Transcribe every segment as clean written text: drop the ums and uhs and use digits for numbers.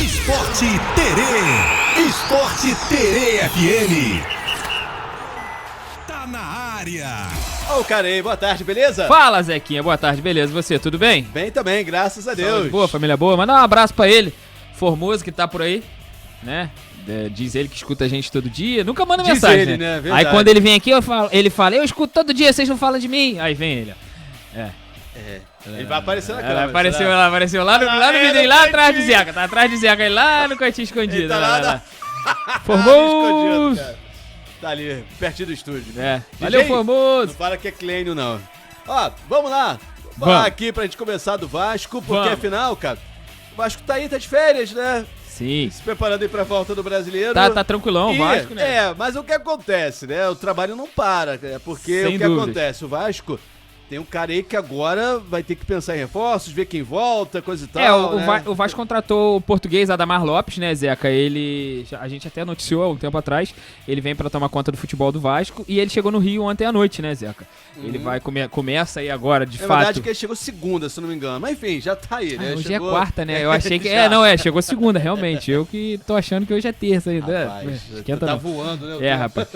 Esporte Terê. Esporte Terê FM. Tá na área. Ô, cara aí, boa tarde, beleza? Fala, Zequinha, boa tarde, beleza? Você, tudo bem? Bem também, graças a Deus. Saúde boa, família boa. Manda um abraço pra ele, Formoso, que tá por aí, né? Diz ele que escuta a gente todo dia. Nunca manda Diz mensagem, ele, né? Aí quando ele vem aqui, ele fala, eu escuto todo dia, vocês não falam de mim. Aí vem ele, ó. Ele vai aparecer na câmera. Apareceu lá no vidrinho, lá atrás de Zeca. Tá atrás de Zeca, aí lá no cantinho escondido. Tá lá. Formoso! Formoso! Tá ali, pertinho do estúdio. Valeu, DJ, Formoso! Não fala que é Clênio, não. Ó, vamos lá. Falar aqui pra gente começar do Vasco, porque afinal, cara, o Vasco tá aí, tá de férias, né? Sim. Se preparando aí pra volta do Brasileiro. Tá tranquilão o Vasco, né? Mas o que acontece, né? O trabalho não para, porque Sem o que dúvidas. acontece? O Vasco tem um cara aí que agora vai ter que pensar em reforços, ver quem volta, coisa e tal, o Vasco contratou o português Adamar Lopes, né, Zeca? A gente até noticiou há um tempo atrás, ele vem pra tomar conta do futebol do Vasco e ele chegou no Rio ontem à noite, né, Zeca? Ele vai começa aí agora, de fato. É verdade que ele chegou segunda, se eu não me engano. Mas enfim, já tá aí, né? Hoje chegou... é quarta, né? Eu achei que... chegou segunda, realmente. Eu que tô achando que hoje é terça ainda. Rapaz, Esquenta tá não. voando, né? Rapaz.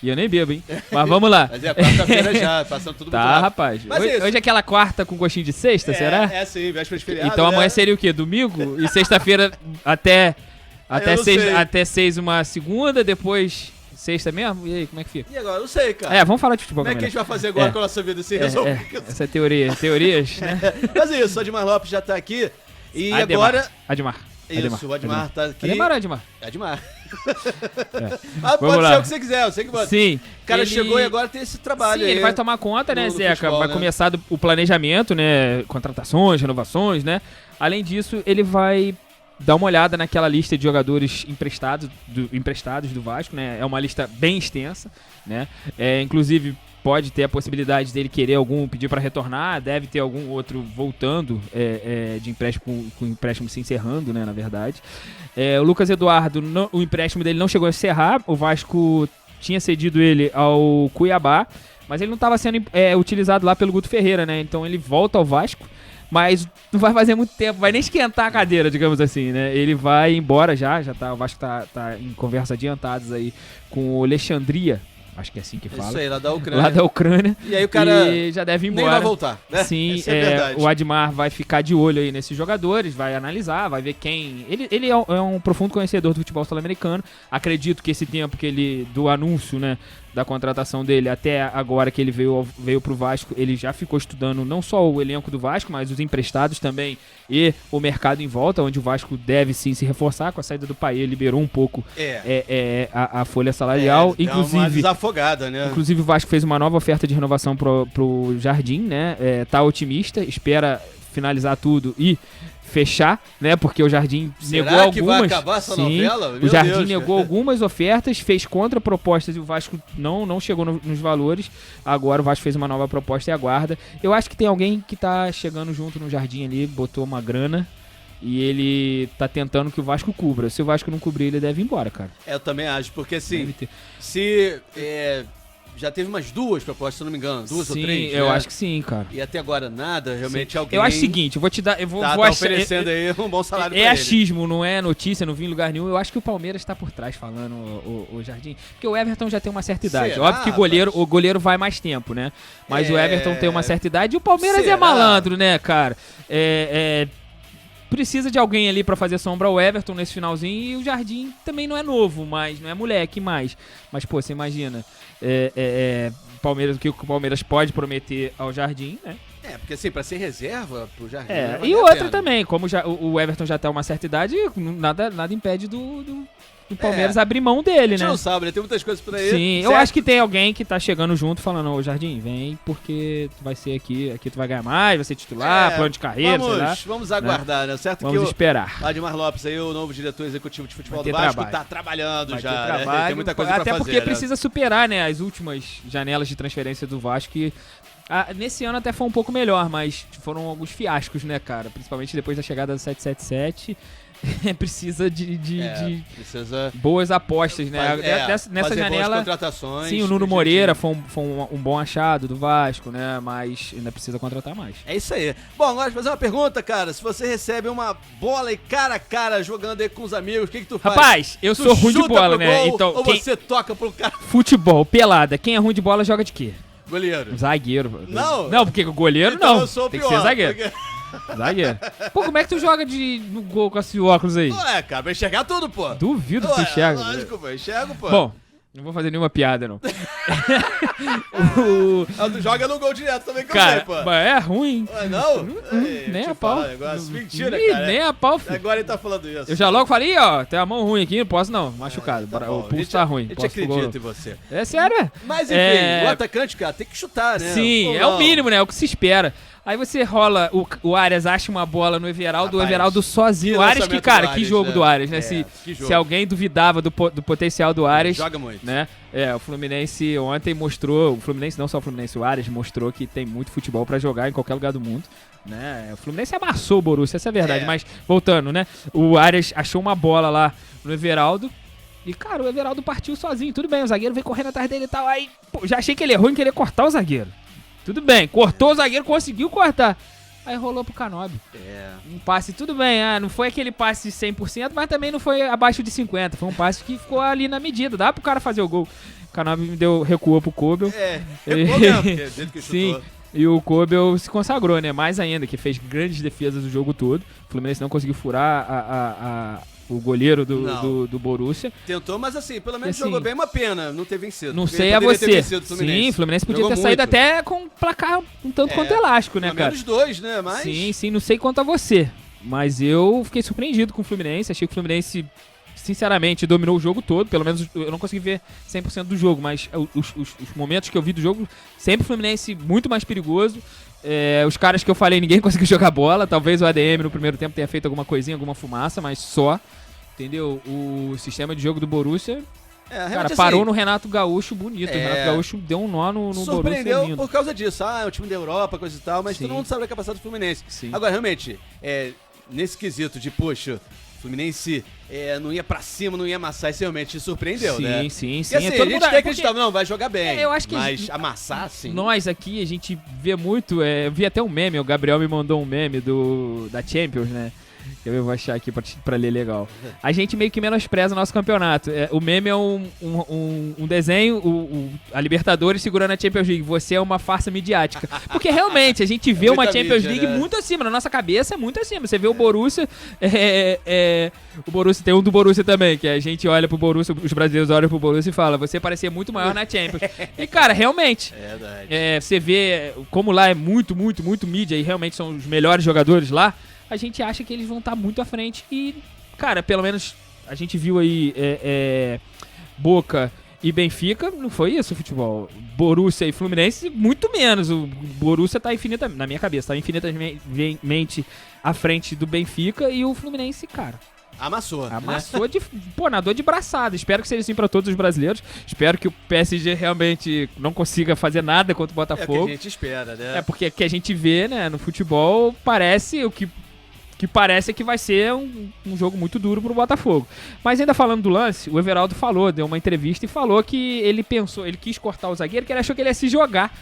E eu nem bebo, hein? Mas vamos lá. Mas é quarta-feira já, passando tudo muito Tá, rápido. rapaz. Mas Hoje é aquela quarta com gostinho de sexta, será? É sim, véspera de feriado, Então amanhã né? seria o quê? Domingo? E sexta-feira até seis uma segunda, depois sexta mesmo? E aí, como é que fica? E agora? Eu não sei, cara. Vamos falar de futebol. Como é que a gente vai fazer agora com a nossa vida sem resolver isso? Essa é teoria. Teorias, né? Mas é isso, o Admar Lopes já tá aqui. E Ademar. agora... Ademar. Isso, o Admar tá aqui. Ademar ou Admar? Admar. Vamos Mas pode lá. ser o que você quiser, eu sei que pode. Sim. O cara chegou e agora tem esse trabalho Sim, aí. ele vai tomar conta, né, no Zeca? futebol, Vai né? começar o planejamento, né? Contratações, renovações, né? Além disso, ele vai dar uma olhada naquela lista de jogadores emprestados do Vasco, né? É uma lista bem extensa, né? Inclusive, pode ter a possibilidade dele querer pedir para retornar, deve ter algum outro voltando de empréstimo, com o empréstimo se encerrando, né, na verdade. O Lucas Eduardo, o empréstimo dele não chegou a encerrar, o Vasco tinha cedido ele ao Cuiabá, mas ele não estava sendo utilizado lá pelo Guto Ferreira, né, então ele volta ao Vasco, mas não vai fazer muito tempo, vai nem esquentar a cadeira, digamos assim, né, ele vai embora o Vasco tá em conversas adiantadas aí com o Alexandria, acho que é assim que fala. Isso aí, lá da Ucrânia. Lá da Ucrânia. E aí o cara já deve ir embora. nem vai voltar, né? Sim, Essa é verdade. o Admar vai ficar de olho aí nesses jogadores, vai analisar, vai ver quem... Ele é um profundo conhecedor do futebol sul-americano. Acredito que esse tempo do anúncio, né, da contratação dele até agora que ele veio pro Vasco, ele já ficou estudando não só o elenco do Vasco, mas os emprestados também e o mercado em volta, onde o Vasco deve sim se reforçar. Com a saída do Paê, liberou um pouco a folha salarial. Inclusive, uma desafogada, né? Inclusive o Vasco fez uma nova oferta de renovação pro Jardim, né? Tá otimista, espera finalizar tudo e fechar, né? Porque o Jardim negou algumas. Que vai acabar essa novela? O Jardim negou algumas ofertas, fez contrapropostas e o Vasco não chegou nos valores. Agora o Vasco fez uma nova proposta e aguarda. Eu acho que tem alguém que tá chegando junto no Jardim ali, botou uma grana e ele tá tentando que o Vasco cubra. Se o Vasco não cobrir, ele deve ir embora, cara. Eu também acho, porque assim, se já teve umas duas propostas, se eu não me engano, duas ou três. Sim, eu né? acho que sim, cara. E até agora nada, realmente alguém... Eu acho o seguinte, eu vou te dar... vou oferecendo aí um bom salário pra ele. É achismo, não é notícia, não vi em lugar nenhum. Eu acho que o Palmeiras tá por trás falando, o Jardim. Porque o Everton já tem uma certa idade. Será, óbvio que o goleiro vai mais tempo, né? Mas o Everton tem uma certa idade e o Palmeiras é malandro, né, cara? Precisa de alguém ali pra fazer sombra ao Everton nesse finalzinho. E o Jardim também não é novo, mas não é moleque mais. Mas, pô, você imagina... Palmeiras, o que o Palmeiras pode prometer ao Jardim, né? Porque assim, pra ser reserva pro Jardim... E outra também, como o Everton já tem uma certa idade, nada impede do Palmeiras abrir mão dele, A gente né? não sabe, né? Tem muitas coisas por aí. Sim, certo? eu acho que tem alguém que tá chegando junto falando, ô Jardim, vem porque tu vai ser aqui tu vai ganhar mais, vai ser titular, plano de carreira, sei lá. Vamos aguardar, né? Certo Vamos que esperar. Admar Lopes aí, o novo diretor executivo de futebol do Vai ter Vasco, trabalho. tá trabalhando Vai já, ter né? trabalho, Tem muita coisa pra até fazer. porque precisa superar, né, as últimas janelas de transferência do Vasco que nesse ano até foi um pouco melhor, mas foram alguns fiascos, né, cara? Principalmente depois da chegada do 777. precisa de precisa boas apostas, né? Nessa fazer janela, boas contratações. sim, o Nuno Moreira foi um bom achado do Vasco, né? Mas ainda precisa contratar mais. É isso aí. Bom, agora fazer uma pergunta, cara. Se você recebe uma bola e cara a cara jogando aí com os amigos, o que tu faz? Rapaz, eu sou ruim de bola, né? Gol, Então, ou você toca pro cara? Futebol, pelada. Quem é ruim de bola joga de quê? Goleiro. Zagueiro. Não? Não, porque o goleiro Então não. eu sou o Tem pior, que ser zagueiro. porque- Zagueiro. Pô, como é que tu joga no gol com esse óculos aí? Ué, cara, vai enxergar tudo, pô. Duvido que tu Ué, enxerga. Lógico, pô, enxergo, pô. Bom, não vou fazer nenhuma piada, não. Tu joga no gol direto também que Cara, eu sei, pô. mas é ruim. Ué, não? Nem Deixa a eu pau. falar um negócio. Mentira, Ih, cara. nem a pau, filho. Agora ele tá falando isso. Eu já logo falei, ó, tem a mão ruim aqui, não posso não, machucado. Tá bom, O a pulso gente- tá ruim. A gente posso pro gol, acredita em não. você. É sério, é? Mas enfim, É- o atacante, cara, tem que chutar, né? Sim, Ou é o não? mínimo, né? É o que se espera. Aí você rola, o Arias acha uma bola no Everaldo, o Rapaz, Everaldo sozinho. que O Arias, lançamento cara, do que Arias, jogo né? do Arias, né? É, Se que jogo. se alguém duvidava do potencial do Arias, Joga muito. né? O Fluminense ontem mostrou, o Fluminense, não só o Fluminense, o Arias mostrou que tem muito futebol pra jogar em qualquer lugar do mundo, né? O Fluminense amassou o Borussia, essa é a verdade, É. mas voltando, né? O Arias achou uma bola lá no Everaldo e, cara, o Everaldo partiu sozinho, tudo bem, o zagueiro veio correndo atrás dele e tal, aí, pô, já achei que ele errou em querer cortar o zagueiro. Tudo bem, cortou o zagueiro, conseguiu cortar. Aí rolou pro Canóbio. Um passe, tudo bem, não foi aquele passe 100%, mas também não foi abaixo de 50%. Foi um passe que ficou ali na medida, dá pro cara fazer o gol. O Canóbio recuou pro Kobel. Recuou mesmo, porque do jeito que Sim, chutou. e o Kobel se consagrou, né? Mais ainda, que fez grandes defesas o jogo todo. O Fluminense não conseguiu furar o goleiro Não. do Borussia. Tentou, mas assim, pelo menos Assim, jogou bem, uma pena não ter vencido. Não porque sei ele a poderia ter você. vencido o Fluminense. Sim, o Fluminense podia Jogou ter saído muito. até com um placar um tanto quanto elástico, né, Pelo cara? menos 2, né? Mas... Sim, não sei quanto a você. Mas eu fiquei surpreendido com o Fluminense. Achei que o Fluminense, sinceramente, dominou o jogo todo. Pelo menos eu não consegui ver 100% do jogo, mas os momentos que eu vi do jogo, sempre o Fluminense muito mais perigoso. Os caras que eu falei, ninguém conseguiu jogar bola. Talvez o ADM no primeiro tempo tenha feito alguma coisinha, alguma fumaça, mas só. Entendeu? O sistema de jogo do Borussia, realmente, cara, assim, parou no Renato Gaúcho bonito. O Renato Gaúcho deu um nó no Borussia surpreendeu lindo. por causa disso. É o time da Europa, coisa e tal, mas Sim. todo mundo sabe a capacidade do Fluminense. Sim. Agora, realmente, nesse quesito de, poxa, o Fluminense não ia pra cima, não ia amassar, isso realmente surpreendeu, Sim, né? sim, sim. E assim, É a todo gente mundo- tem que porque- acreditar, não, vai jogar bem. Eu acho que mas amassar, sim. Nós aqui, a gente vê muito, eu vi até um meme, o Gabriel me mandou um meme da Champions, né? Eu vou achar aqui pra ler legal. A gente meio que menospreza o nosso campeonato. O meme é um desenho, a Libertadores segurando a Champions League. Você é uma farsa midiática. Porque realmente, a gente vê uma muita Champions mídia, League né? muito acima. Na nossa cabeça é muito acima. Você vê o Borussia, o Borussia, tem um do Borussia também, que a gente olha pro Borussia, os brasileiros olham pro Borussia e falam, você parecia muito maior na Champions. E cara, realmente, É verdade. você vê como lá é muito, muito, muito mídia e realmente são os melhores jogadores lá, a gente acha que eles vão estar muito à frente e, cara, pelo menos a gente viu aí Boca e Benfica, não foi isso o futebol. Borussia e Fluminense, muito menos. O Borussia tá na minha cabeça, tá infinitamente à frente do Benfica e o Fluminense, cara, Amassou. né? amassou na dor de braçada. Espero que seja assim pra todos os brasileiros. Espero que o PSG realmente não consiga fazer nada contra o É o que Botafogo. a gente espera, né? Porque o que a gente vê, né, no futebol, parece o que parece é que vai ser um jogo muito duro pro Botafogo. Mas ainda falando do lance, o Everaldo deu uma entrevista e falou que ele quis cortar o zagueiro, que ele achou que ele ia se jogar.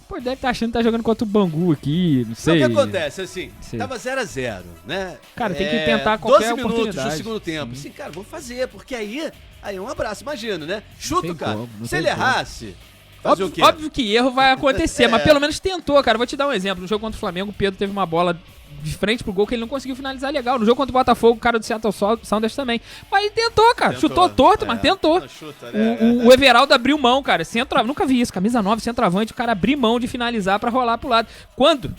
Pô, deve estar achando que tá jogando contra o Bangu aqui, não Então, sei. o que acontece, assim, Sei. tava 0x0, né? Cara, tem que tentar qualquer 12 minutos oportunidade. do segundo tempo. Assim, cara, vou fazer, porque aí um abraço, imagina, né? Chuta, tem cara. como, não Se tem ele como. errasse, fazer o quê? Óbvio que erro vai acontecer, mas pelo menos tentou, cara. Vou te dar um exemplo. No jogo contra o Flamengo, o Pedro teve uma bola de frente pro gol que ele não conseguiu finalizar legal. No jogo contra o Botafogo, o cara do Seattle Sounders também. Mas ele tentou, cara. Tentou. Chutou torto, mas tentou. Não chuta, né? O Everaldo abriu mão, cara. Nunca vi isso. Camisa 9, centroavante, o cara abriu mão de finalizar pra rolar pro lado. Quando?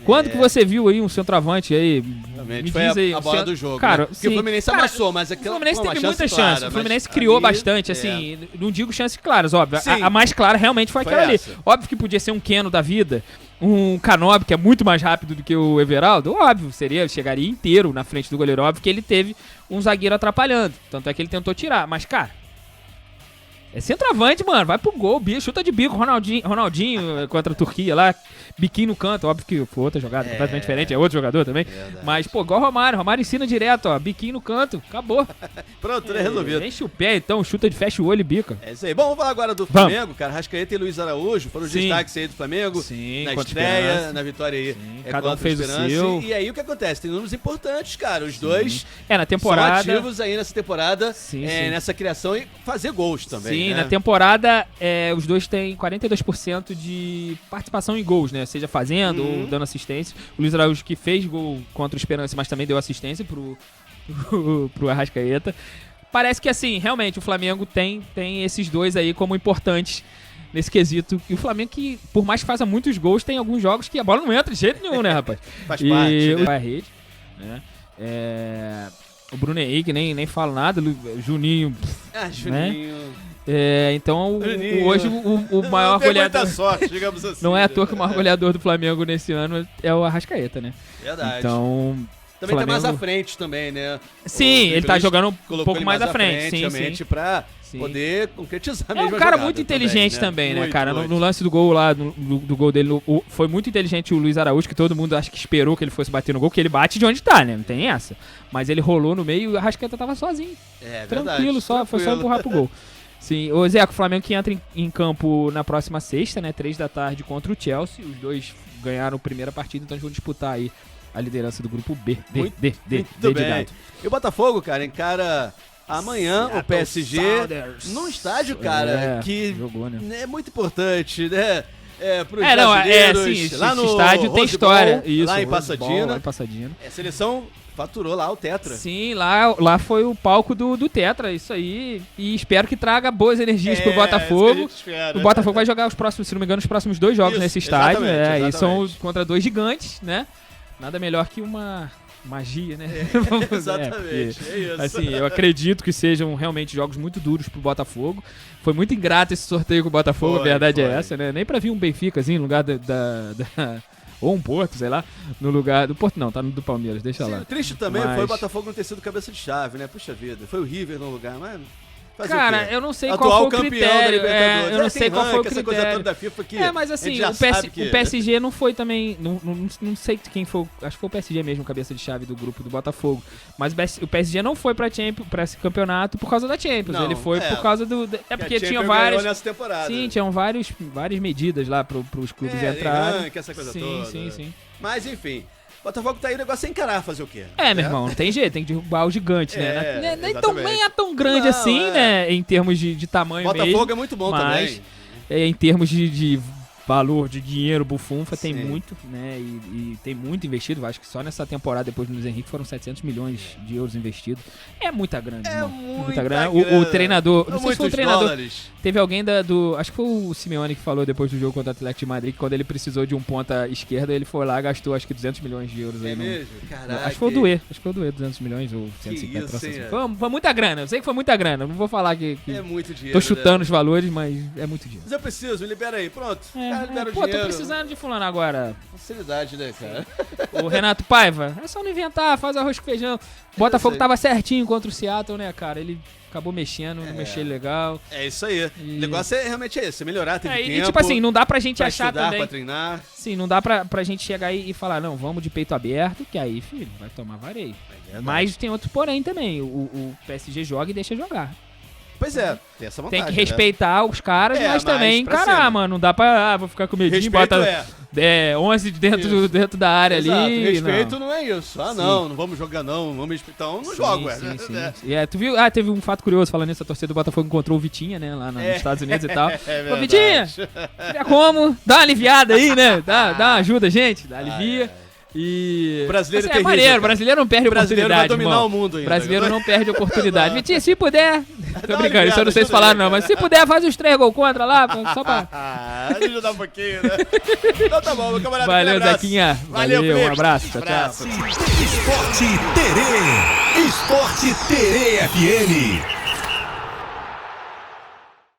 Quando que você viu aí um centroavante aí? Realmente Me foi diz aí. a bola do jogo, Cara, né? Porque o Fluminense amassou, mas o aquela Fluminense foi uma teve muita chance chance. clara, O Fluminense mas criou ali, bastante, assim. Não digo chances claras, óbvio. Sim. A mais clara realmente foi Foi aquela ali. essa. Óbvio que podia ser um Keno da vida, um Canóbio, que é muito mais rápido do que o Everaldo. Óbvio, chegaria inteiro na frente do goleiro. Óbvio que ele teve um zagueiro atrapalhando. Tanto é que ele tentou tirar. Mas, cara, É centroavante, mano. Vai pro gol, chuta de bico. Ronaldinho contra a Turquia lá. Biquinho no canto. Óbvio que foi outra jogada completamente diferente. É outro jogador também. Verdade. Mas, pô, igual o Romário. Romário ensina direto, ó. Biquinho no canto. Acabou. Pronto, tudo resolvido. Enche o pé, então. Chuta de fecha o olho e bica. É isso aí. Bom, vamos falar agora do Flamengo, cara. Rascaeta e Luiz Araújo foram os destaques aí do Flamengo. Sim, na contra estreia, Esperança. na vitória aí. Cada um contra fez o Esperança. seu. E aí o que acontece? Tem números importantes, cara. Os dois Na temporada... são ativos aí nessa temporada, Sim. nessa criação e fazer gols também. Sim, né? na temporada os dois têm 42% de participação em gols, né? Seja fazendo ou dando assistência. O Luiz Araújo que fez gol contra o Esperança, mas também deu assistência pro Arrascaeta. Parece que, assim, realmente o Flamengo tem esses dois aí como importantes nesse quesito. E o Flamengo que, por mais que faça muitos gols, tem alguns jogos que a bola não entra de jeito nenhum, né, rapaz? Faz parte, né? Vai à rede, né? O Bruno Henrique, nem falo nada. Juninho... Juninho... Então hoje o maior tem goleador. muita sorte, digamos assim. Não é à toa que o maior goleador do Flamengo nesse ano é o Arrascaeta, né? Verdade. Então. Também Flamengo... tá mais à frente também, né? Sim, ele tá jogando um colocou pouco ele mais à frente, sim, realmente, sim. pra Sim. poder concretizar É mesmo um a cara jogada muito inteligente também, né, Muito, cara? muito. No lance do gol lá, do gol dele, foi muito inteligente o Luiz Araújo, que todo mundo acho que esperou que ele fosse bater no gol, que ele bate de onde tá, né? Não tem essa. Mas ele rolou no meio e o Arrascaeta tava sozinho. É, Tranquilo, verdade. foi só empurrar pro gol. Sim, o Zeco, o Flamengo que entra em campo na próxima sexta, né? 3 da tarde contra o Chelsea. Os dois ganharam a primeira partida, então eles vão disputar aí a liderança do grupo B. Muito D bem. de dado. E o Botafogo, cara, encara amanhã o PSG num estádio, cara, que jogou, né? é muito importante, né? Pros Não, brasileiros, sim, lá esse no estádio tem Rose história. Bowl, Isso, lá em Rose Pasadena. Bowl, lá em Pasadena. A seleção faturou lá o Tetra. Sim, lá foi o palco do Tetra, isso aí. E espero que traga boas energias pro Botafogo. O Botafogo vai jogar os próximos, se não me engano, os próximos 2 jogos Isso, nesse estádio. exatamente. E são contra 2 gigantes, né? Nada melhor que uma magia, né? Exatamente, é isso. Assim, eu acredito que sejam realmente jogos muito duros pro Botafogo. Foi muito ingrato esse sorteio com o Botafogo, a verdade é essa, né? Nem pra vir um Benficazinho no lugar ou um Porto, sei lá, no lugar do Porto não, tá no do Palmeiras, deixa lá. Triste também Mas- foi o Botafogo não ter sido cabeça de chave, né? Puxa vida, foi o River no lugar, mas... fazer o Cara, quê? eu não sei Atual qual foi o campeão da critério. Libertadores. Eu não Tem sei qual foi o ranking, essa coisa critério. toda da FIFA que Mas a assim, gente já o sabe que... PSG não foi também. Não sei quem foi. Acho que foi o PSG mesmo, cabeça de chave do grupo do Botafogo. Mas o PSG não foi pra esse campeonato por causa da Champions. Não, Ele foi por causa do. É porque tinha ganhou várias. nessa temporada. Sim, tinham várias medidas lá pros clubes entrarem. Ranking, essa coisa Sim, toda. sim. Mas enfim, o Botafogo tá aí, o negócio é encarar, fazer o quê? Meu irmão, não tem jeito, tem que derrubar o gigante, né? Nem exatamente. é tão grande Não, assim, né? Em termos de tamanho Botafogo mesmo. é muito bom mas, também. em termos de valor, de dinheiro, bufunfa, tem Sim. muito, né? E tem muito investido. Acho que só nessa temporada, depois do Luiz Henrique, foram 700 milhões de euros investidos. É muita grana, irmão. muita grana. grana. O treinador, não sei se foi o Muitos treinador. dólares. Teve alguém acho que foi o Simeone que falou depois do jogo contra o Atlético de Madrid, que quando ele precisou de um ponta esquerda, ele foi lá e gastou acho que 200 milhões de euros. É aí mesmo? Caraca. Acho que foi o Duê. Acho que foi o Duê, 200 milhões ou 150. isso, hein, Foi muita grana. Eu sei que foi muita grana. Não vou falar que É muito dinheiro. tô chutando né? os valores, mas é muito dinheiro. Mas eu preciso, me libera aí. Pronto. Cara, libera o Pô, dinheiro. tô precisando de fulano agora. Facilidade, né, cara? O Renato Paiva, é só não inventar, faz arroz com feijão. Botafogo tava certinho contra o Seattle, né, cara? Ele acabou mexendo, não mexeu legal. É isso aí. O negócio é realmente esse, é melhorar, tem tempo. E tipo assim, não dá pra gente pra achar estudar, também. pra treinar. Sim, não dá pra gente chegar aí e falar, não, vamos de peito aberto, que aí, filho, vai tomar vareio. Mas tem outro porém também, o PSG joga e deixa jogar. Pois é, tem essa vantagem. Tem que respeitar os caras, mas também pra encarar, cima. mano. Não dá pra, vou ficar com medinho, Respeito bota 11 dentro da área Exato, ali. respeito não é isso. Não vamos jogar não, vamos respeitar. Então não jogo, sim. E tu viu? Tu viu um fato curioso falando nisso, a torcida do Botafogo encontrou o Vitinha, né, lá nos Estados Unidos e tal. Ô, Vitinha, é como? Dá uma aliviada aí, né? Dá uma ajuda, gente. Dá alivia. E... O brasileiro assim, é é terrível, maneiro, cara. o brasileiro não perde O brasileiro vai oportunidade, dominar irmão. o mundo ainda. O brasileiro não perde oportunidade. Vitinha, se puder... Tô Dá uma brincando, isso eu não sei se aliviada, falaram não, ajuda aí, mas se puder, faz os 3 gols contra lá, só pra... ajudar um pouquinho, né? Então tá bom, meu camarada. Valeu, aquele abraço. Zequinha. Valeu, um Felipe. abraço. Tchau, tchau. Esporte Terê. Esporte Terê FM.